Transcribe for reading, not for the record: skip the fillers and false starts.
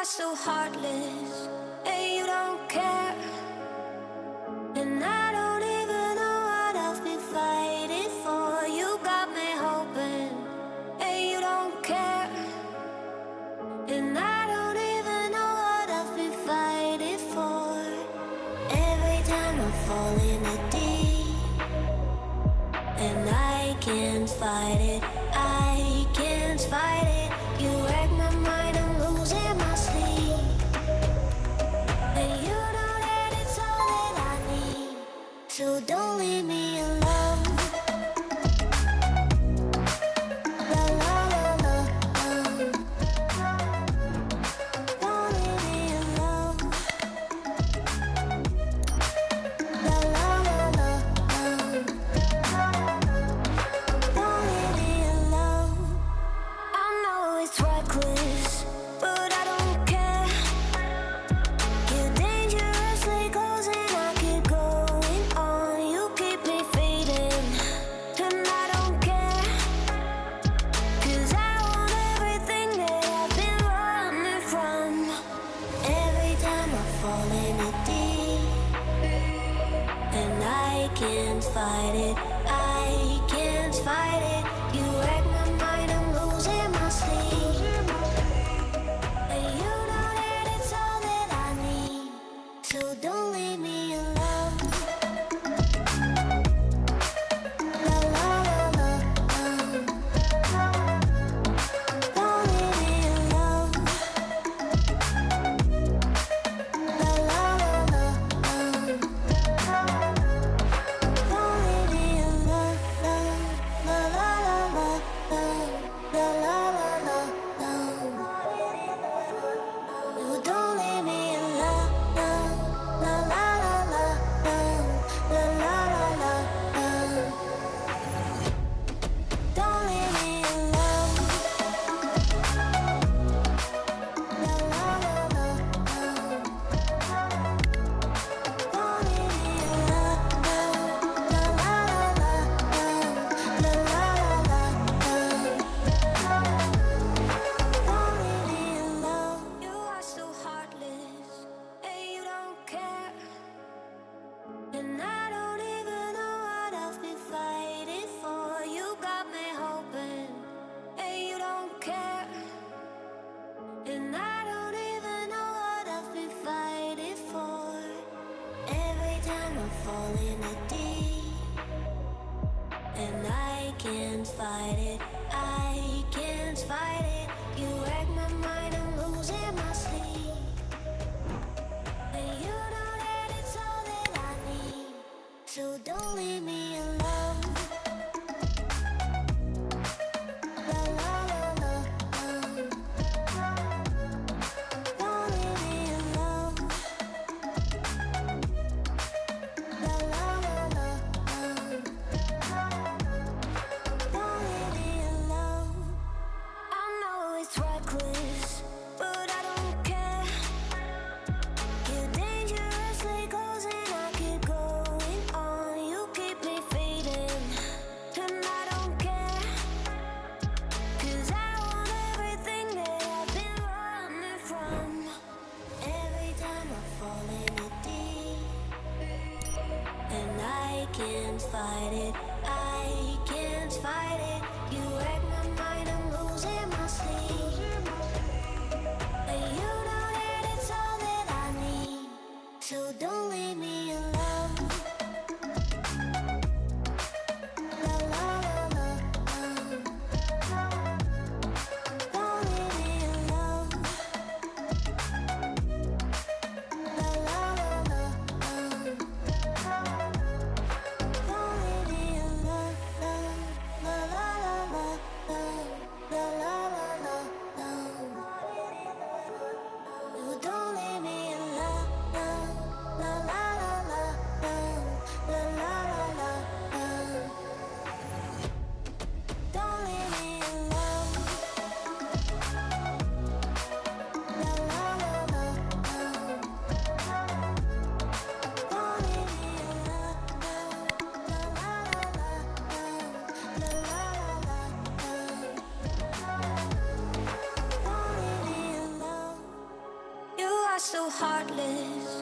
are so heartless, and you don't care. And I don't even know what I've been fighting for. You got me hoping, and you don't care. And I don't even know what I've been fighting for. Every time I fall in the deep, and I can't fight it, I can't fight it. You wreck my mind, I'm losing my sleep. And you know that it's all that I need, so don't leave me alone. La la la la, don't leave me alone. La la la la, don't leave me alone. I know it's reckless, but I don't care. You're dangerously close and I keep going on. You keep me fading, and I don't care. 'Cause I want everything that I've been running from. Every time I fall in it deep, and I can't fight it, I can't fight it. You wreck my mind, I'm losing my sleep. And you know that it's all that I need, so don't leave me alone. La la la la, don't leave me alone. La la la la, don't leave me alone. La la la la, la la la la, you don't leave me alone. La la la la, la la la la, don't leave me alone. La la la la, don't leave me alone. La la la la, la la la la, don't leave me alone. You are so heartless, and you don't care. And I don't even know what I've been fighting for. You got me hoping, and you don't care. And I don't even know what I've been fighting for. Every time I fall in the deep, and I can't fight it, I can't fight it. You wreck my mind, I'm losing my sleep. And you know that it's all that I need, so don't leave me alone. La la la la, don't leave me alone. La la la la, don't leave me alone. I know it's reckless, but I don't care. You're dangerously close and I keep going on. You keep me fading, and I don't care. 'Cause I want everything that I've been running from. Every time I fall in it deep, and I can't fight it, I can't fight it. You wreck my mind, I'm losing my sleep. And you know that it's all that I need, so don't leave me alone. La la la la, don't leave me alone. La la la la, don't leave me alone. so heartless.